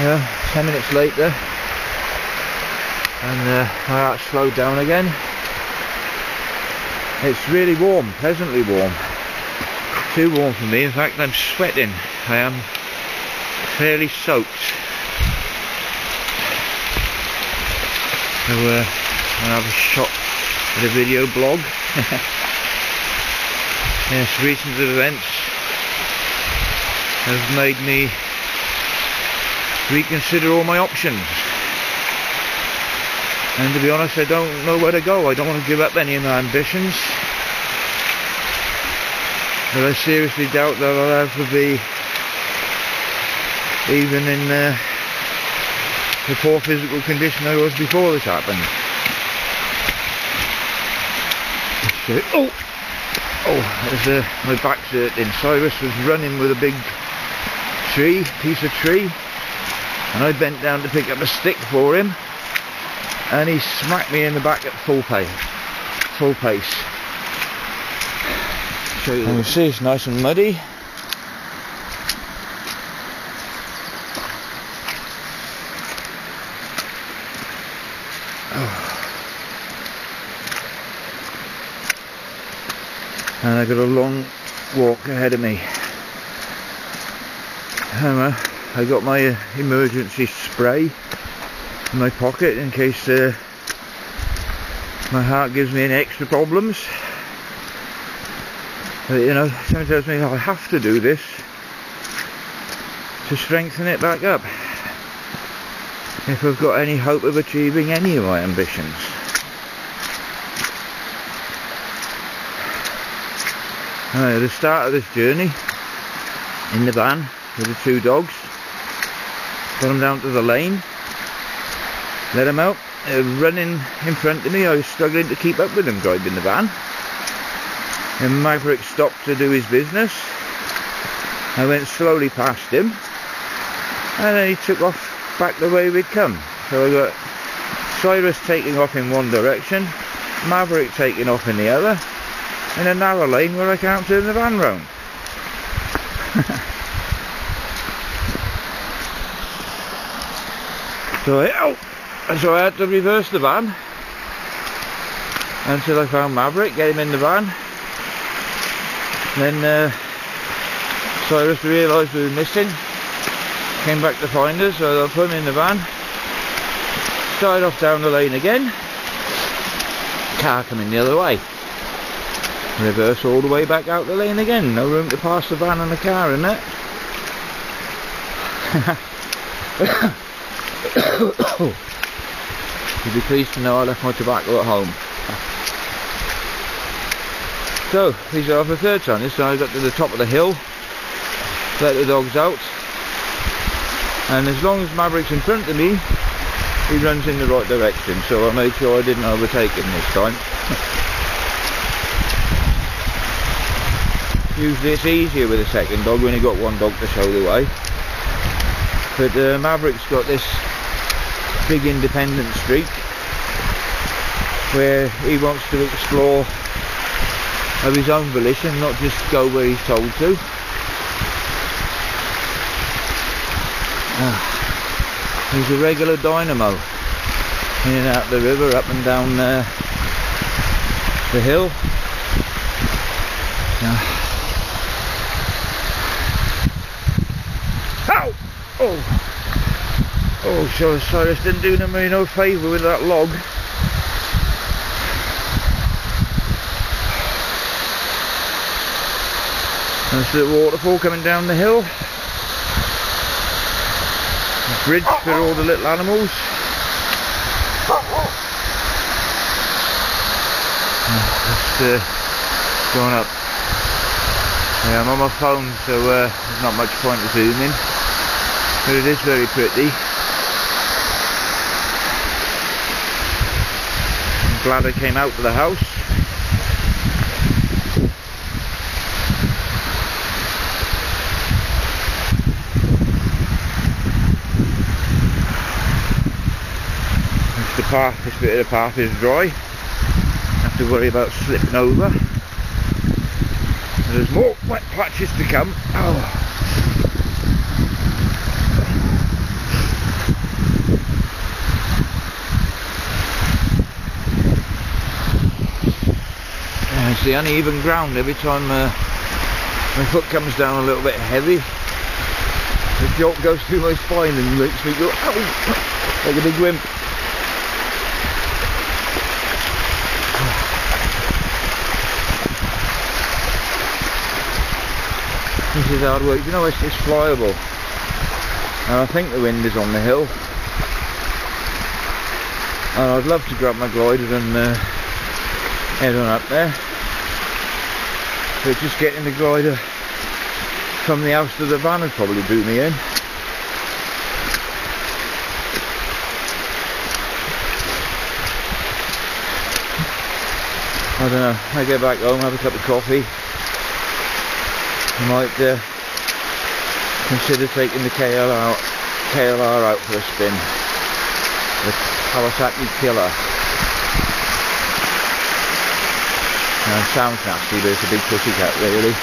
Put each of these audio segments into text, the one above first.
10 minutes later, and my heart slowed down again. It's really warm, pleasantly warm. Too warm for me. In fact, I'm sweating. I am fairly soaked. So I'll have a shot at a video blog. Yes, recent events have made me reconsider all my options. And to be honest, I don't know where to go. I don't want to give up any of my ambitions. But I seriously doubt that I'll ever be even in the poor physical condition I was before this happened. There's my back's hurting. Cyrus was running with a big piece of tree, and I bent down to pick up a stick for him, and he smacked me in the back at full pace. So you can see it's nice and muddy. And I got a long walk ahead of me. I got my emergency spray in my pocket in case my heart gives me any extra problems. But, you know, someone tells me I have to do this to strengthen it back up if I've got any hope of achieving any of my ambitions. At the start of this journey, in the van with the two dogs, got them down to the lane, let them out, running in front of me. I was struggling to keep up with them driving the van, and Maverick stopped to do his business. I went slowly past him, and then he took off back the way we'd come. So I got Cyrus taking off in one direction, Maverick taking off in the other, in a narrow lane where I can't turn the van round. So I had to reverse the van until I found Maverick, get him in the van. Then Cyrus realised we were missing, came back to find us, so I put him in the van, started off down the lane again, car coming the other way. Reverse all the way back out the lane again. No room to pass the van and the car in that. You'll be pleased to know I left my tobacco at home. So, these are the third time. This time I got to the top of the hill, let the dogs out, and as long as Maverick's in front of me, he runs in the right direction, so I made sure I didn't overtake him this time. Usually it's easier with a second dog when you've got one dog to show the way. But Maverick's got this big independent streak where he wants to explore of his own volition, not just go where he's told to. He's a regular dynamo, in and out the river, up and down the hill. Ow! Oh, sure, Cyrus didn't do me no favour with that log. Nice little waterfall coming down the hill. A bridge for all the little animals. Just going up. Yeah, I'm on my phone, so there's not much point to zooming, but it is very pretty. I'm glad I came out to the house. This bit of the path is dry. Don't have to worry about slipping over. There's more wet patches to come. it's the uneven ground. Every time my foot comes down a little bit heavy, the jolt goes through my spine and makes me go, ow, like a big wimp. This is hard work. You know, it's flyable. And I think the wind is on the hill. And I'd love to grab my glider and head on up there. But just getting the glider from the house to the van would probably do me in. I don't know, I get back home, have a cup of coffee. I might consider taking the KLR out for a spin. The Kawasaki Killer. It sounds nasty, but it's a big pussycat really.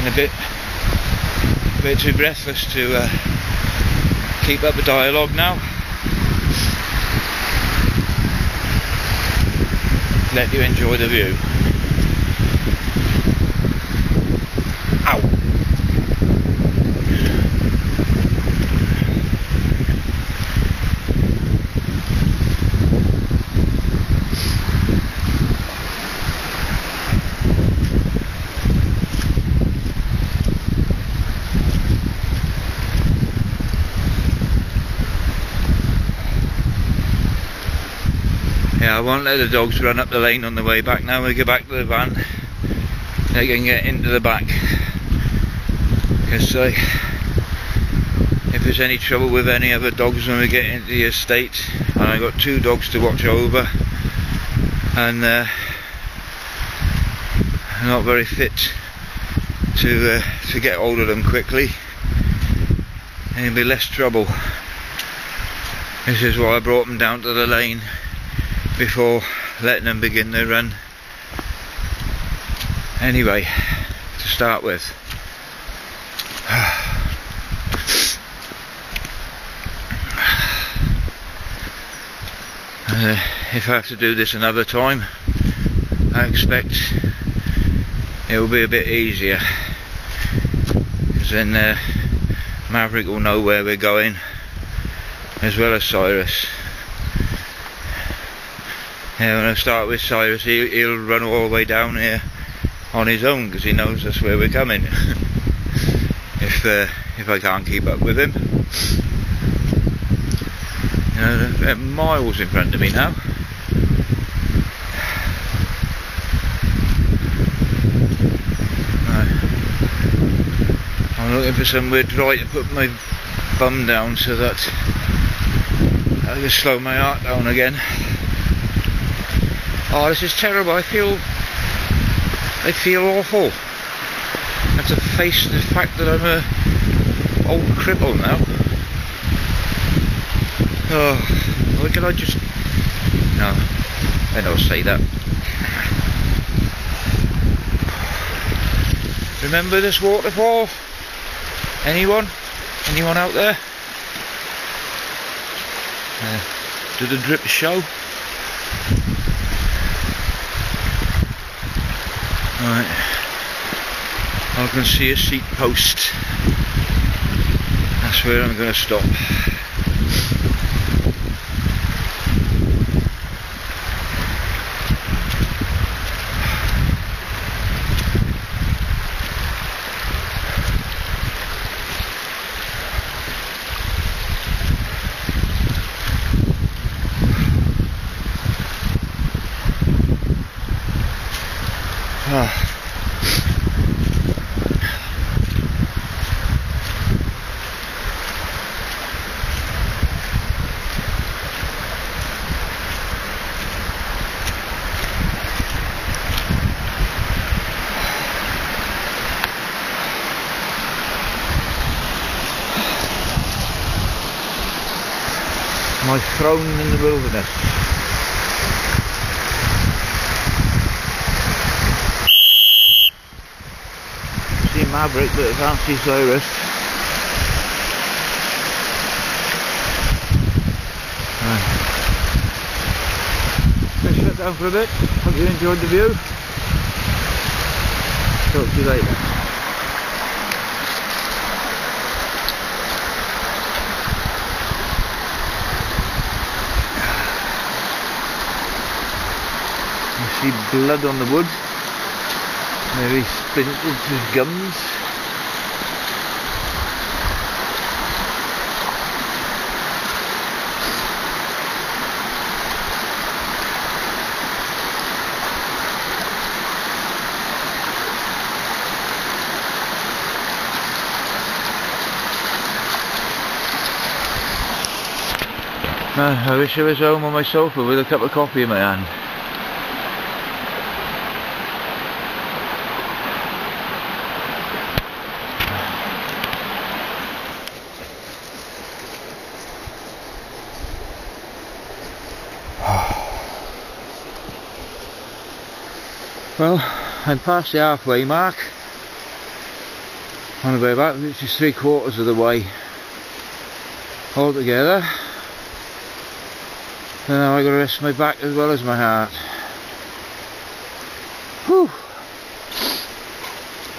A bit too breathless to keep up the dialogue now. Let you enjoy the view. Ow! Yeah, I won't let the dogs run up the lane on the way back now. We get back to the van, they can get into the back. Because if there's any trouble with any other dogs when we get into the estate, and I've got 2 dogs to watch over, and not very fit to get hold of them quickly, and there'll be less trouble. This is why I brought them down to the lane before letting them begin their run. Anyway, to start with, if I have to do this another time, I expect it will be a bit easier, because then Maverick will know where we're going, as well as Cyrus. Yeah, when I start with Cyrus, he'll run all the way down here on his own, because he knows that's where we're coming. If I can't keep up with him, you know, they're miles in front of me now. Right. I'm looking for somewhere dry to put my bum down so that I can slow my heart down again. Oh, this is terrible. I feel awful. I have to face the fact that I'm a old cripple now. Oh, why can I just... No, I don't say that. Remember this waterfall? Anyone? Anyone out there? Did the drip show? Right, I can see a seat post. That's where I'm going to stop. My throne in the wilderness. See Maverick, but I can't see Cyrus. Let's shut down for a bit. Hope you enjoyed the view. Talk to you later. You see blood on the wood. Maybe splintered his gums. I wish I was home on my sofa with a cup of coffee in my hand. Well, I'm past the halfway mark. On the way back, which is 3/4 of the way altogether. And now I've got to rest my back as well as my heart. Whew.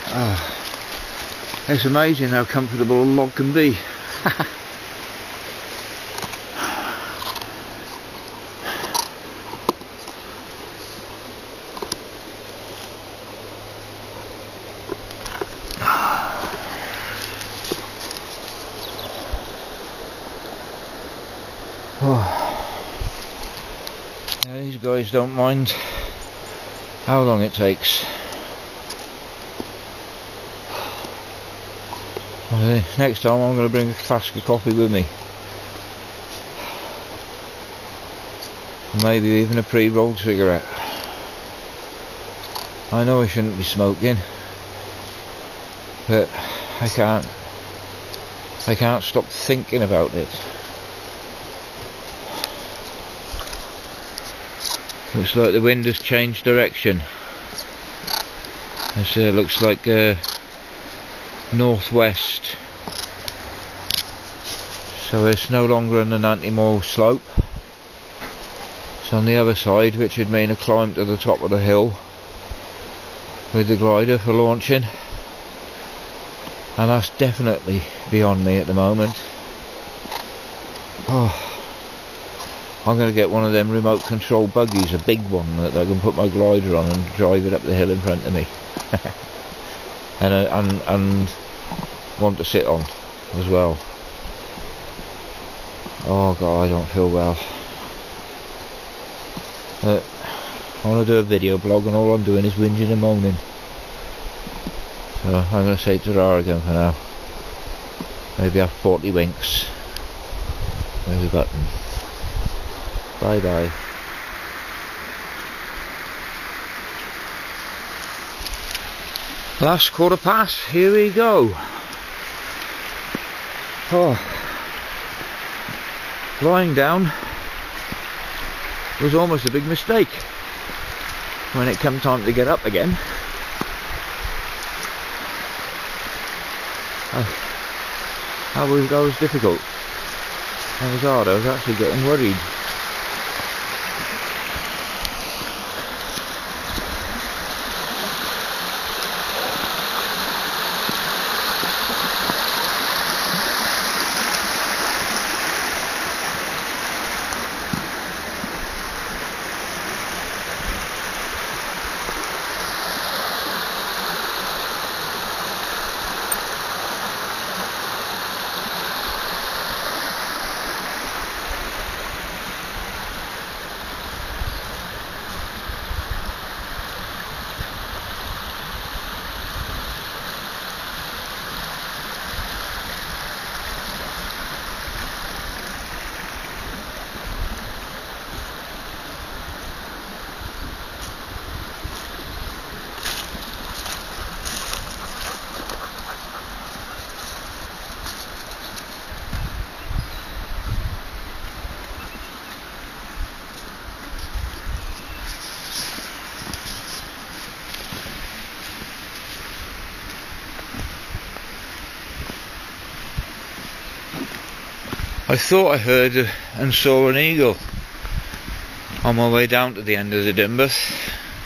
Oh, it's amazing how comfortable a log can be. Oh. Yeah, these guys don't mind how long it takes. Next time I'm going to bring a flask of coffee with me. Maybe even a pre-rolled cigarette. I know I shouldn't be smoking, but I can't stop thinking about it. Looks like the wind has changed direction. It looks like northwest. So it's no longer on an anti-mole slope. It's on the other side, which would mean a climb to the top of the hill with the glider for launching. And that's definitely beyond me at the moment. Oh. I'm going to get one of them remote control buggies, a big one that I can put my glider on and drive it up the hill in front of me. and one to sit on as well. Oh God, I don't feel well. I want to do a video blog and all I'm doing is whinging and moaning. So I'm going to say ta-ra again for now. Maybe have 40 winks. There's a button. Bye bye. Last quarter past, here we go. Oh. Lying down was almost a big mistake. When it came time to get up again, that was difficult. That was hard. I was actually getting worried. I thought I heard and saw an eagle on my way down to the end of the Dimbath,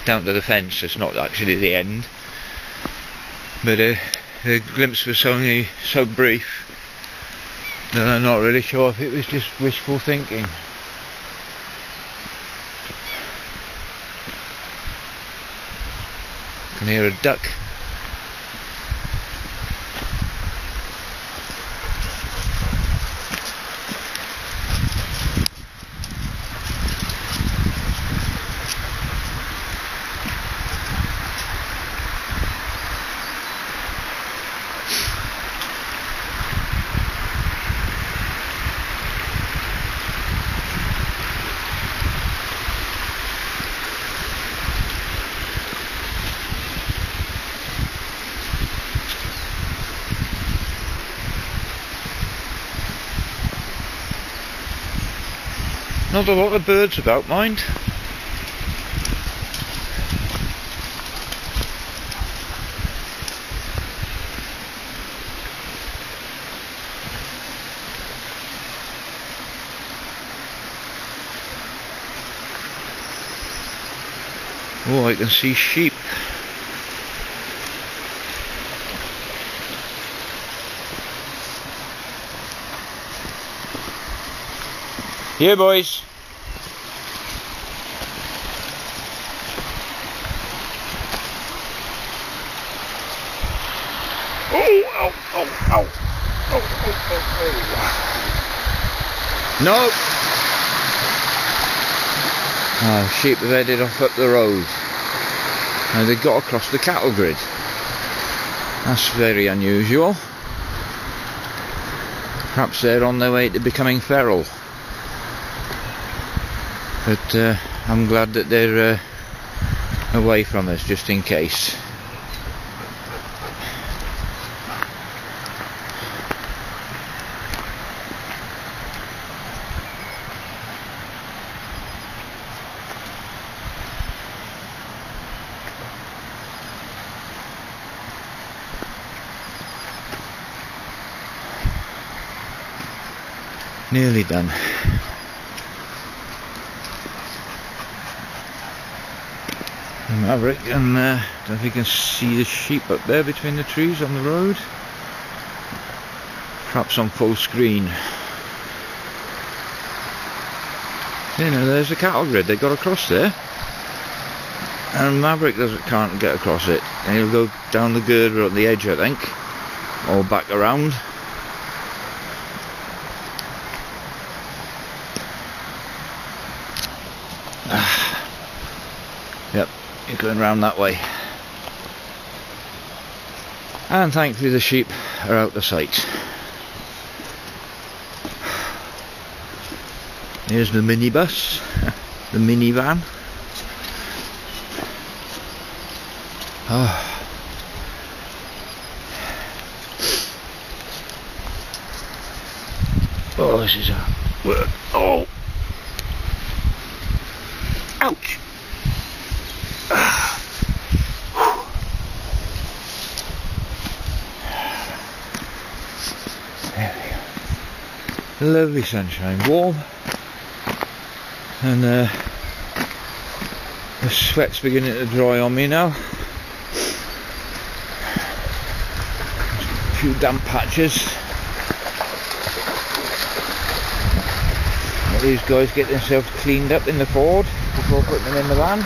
down to the fence. It's not actually the end, but the glimpse was only so brief that I'm not really sure if it was just wishful thinking. I can hear a duck. Not a lot of birds about, mind. Oh, I can see sheep. Here, boys. Oh, ow, ow, ow. Oh, oh, oh, oh. No. Oh, sheep have headed off up the road. Now they got across the cattle grid. That's very unusual. Perhaps they're on their way to becoming feral. But I'm glad that they're away from us, just in case. Nearly done. Maverick, and I don't know if you can see the sheep up there between the trees on the road. Perhaps on full screen. You know, there's the cattle grid. They got across there, and Maverick can't get across it. And he'll go down the girder at the edge, I think, or back around. Yep, you're going round that way. And thankfully the sheep are out of sight. Here's the minibus, the minivan. Oh. Oh, this is a... Oh! Ouch! There we go. Lovely sunshine, warm, and the sweat's beginning to dry on me now. A few damp patches. Let these guys get themselves cleaned up in the Ford before putting them in the van.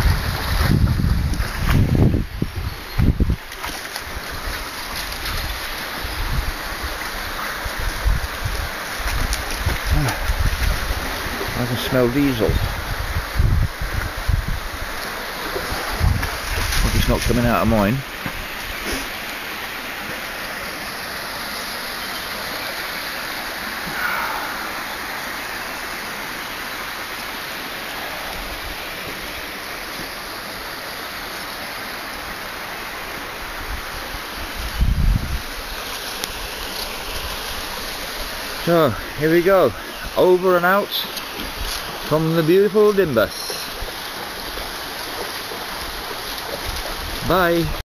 I can smell diesel. Hope it's not coming out of mine. So, here we go. Over and out from the beautiful Dimbath. Bye.